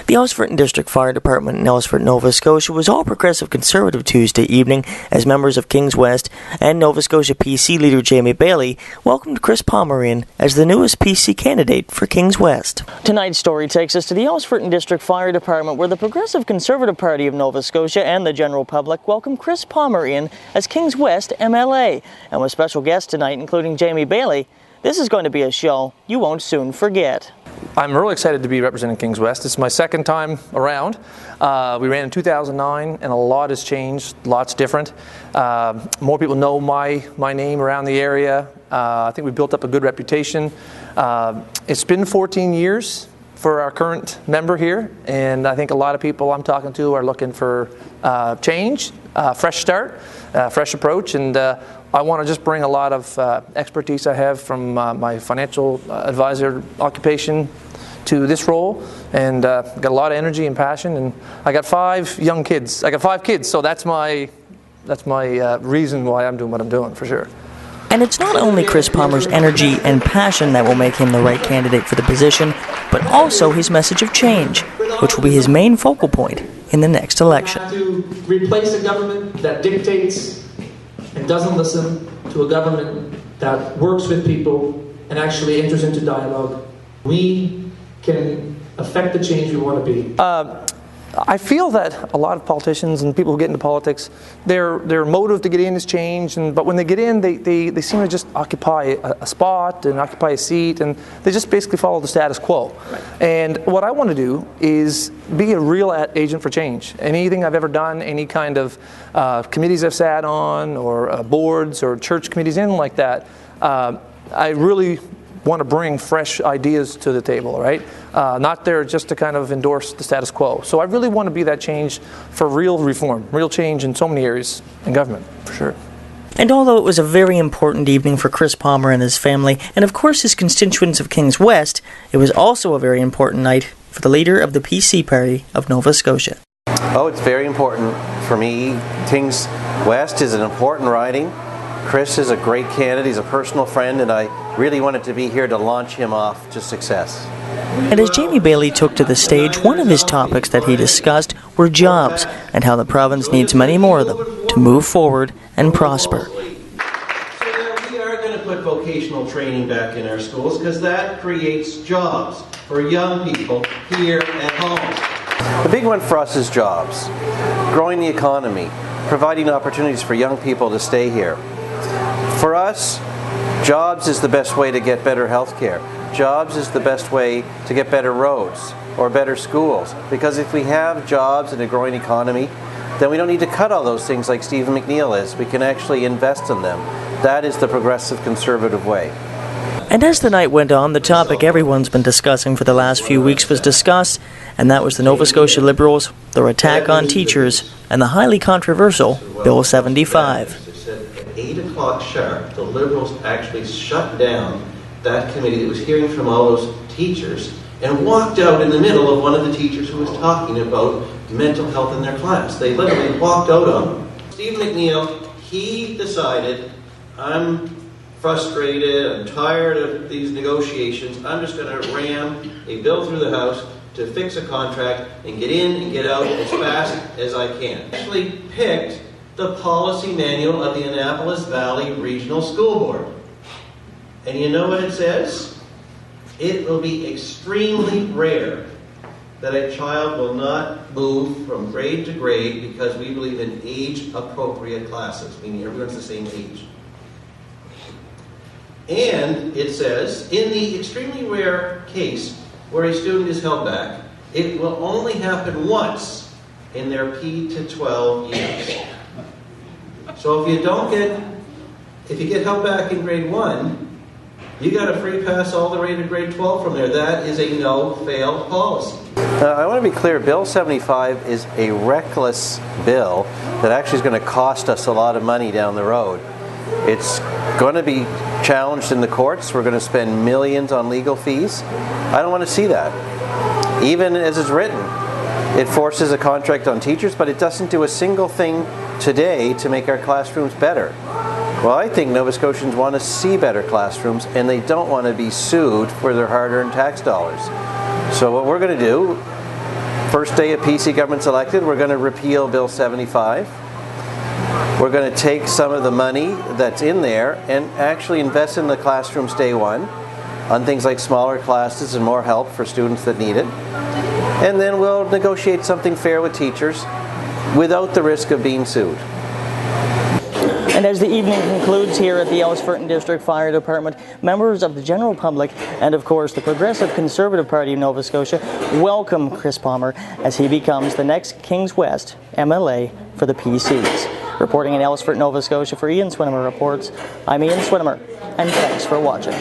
The Ellsworth District Fire Department in Ellsworth, Nova Scotia was all progressive conservative Tuesday evening as members of Kings West and Nova Scotia PC leader Jamie Bailey welcomed Chris Pomeranian as the newest PC candidate for Kings West. Tonight's story takes us to the Ellsworth District Fire Department where the Progressive Conservative Party of Nova Scotia and the general public welcomed Chris Pomeranian as Kings West MLA. And with special guests tonight including Jamie Bailey, this is going to be a show you won't soon forget. I'm really excited to be representing Kings West. It's my second time around. We ran in 2009 and a lot has changed, lots different. More people know my name around the area. I think we built up a good reputation. It's been 14 years for our current member here, and I think a lot of people I'm talking to are looking for change, fresh start, fresh approach, and I want to just bring a lot of expertise I have from my financial advisor occupation to this role, and got a lot of energy and passion, and I got 5 young kids. I got 5 kids, so that's my reason why I'm doing what I'm doing, for sure. And it's not only Chris Palmer's energy and passion that will make him the right candidate for the position, but also his message of change, which will be his main focal point in the next election. We have to replace a government that dictates and doesn't listen to a government that works with people and actually enters into dialogue. We can affect the change we want to be. I feel that a lot of politicians and people who get into politics, their motive to get in is change, but when they get in, they seem to just occupy a spot and occupy a seat, and they just basically follow the status quo. Right. And what I want to do is be a real agent for change. Anything I've ever done, any kind of committees I've sat on, or boards or church committees, anything like that, I really want to bring fresh ideas to the table, right? Not there just to kind of endorse the status quo. So I really want to be that change for real reform, real change in so many areas in government, for sure. And although it was a very important evening for Chris Palmer and his family, and of course his constituents of Kings West, it was also a very important night for the leader of the PC Party of Nova Scotia. Oh, it's very important for me. Kings West is an important riding. Chris is a great candidate, he's a personal friend, and I really wanted to be here to launch him off to success. And as Jamie Bailey took to the stage, one of his topics that he discussed were jobs and how the province needs many more of them to move forward and prosper. So that we are going to put vocational training back in our schools because that creates jobs for young people here at home. The big one for us is jobs, growing the economy, providing opportunities for young people to stay here. For us, jobs is the best way to get better health care. Jobs is the best way to get better roads or better schools. Because if we have jobs and a growing economy, then we don't need to cut all those things like Stephen McNeil is. We can actually invest in them. That is the progressive conservative way. And as the night went on, the topic everyone's been discussing for the last few weeks was discussed, and that was the Nova Scotia Liberals, their attack on teachers, and the highly controversial Bill 75. 8 o'clock sharp, the Liberals actually shut down that committee that was hearing from all those teachers and walked out in the middle of one of the teachers who was talking about mental health in their class. They literally walked out on him. Stephen McNeil, he decided, I'm frustrated, I'm tired of these negotiations, I'm just going to ram a bill through the House to fix a contract and get in and get out as fast as I can. Actually picked the policy manual of the Annapolis Valley Regional School Board. And you know what it says? It will be extremely rare that a child will not move from grade to grade because we believe in age-appropriate classes, meaning everyone's the same age. And it says, in the extremely rare case where a student is held back, it will only happen once in their P to 12 years. So if you get held back in grade 1, you got a free pass all the way to grade 12 from there. That is a no-fail policy. I want to be clear, Bill 75 is a reckless bill that actually is going to cost us a lot of money down the road. It's going to be challenged in the courts. We're going to spend millions on legal fees. I don't want to see that. Even as it's written, it forces a contract on teachers, but it doesn't do a single thing today to make our classrooms better. Well, I think Nova Scotians want to see better classrooms, and they don't want to be sued for their hard-earned tax dollars. So what we're going to do First day of PC government's elected, we're going to repeal Bill 75. We're going to take some of the money that's in there and actually invest in the classrooms day one on things like smaller classes and more help for students that need it. And then we'll negotiate something fair with teachers without the risk of being sued. And as the evening concludes here at the Ellis Furton District Fire Department, members of the general public and, of course, the Progressive Conservative Party of Nova Scotia welcome Chris Palmer as he becomes the next Kings West MLA for the PCs. Reporting in Ellis Furton, Nova Scotia for Ian Swinimer Reports, I'm Ian Swinimer, and thanks for watching.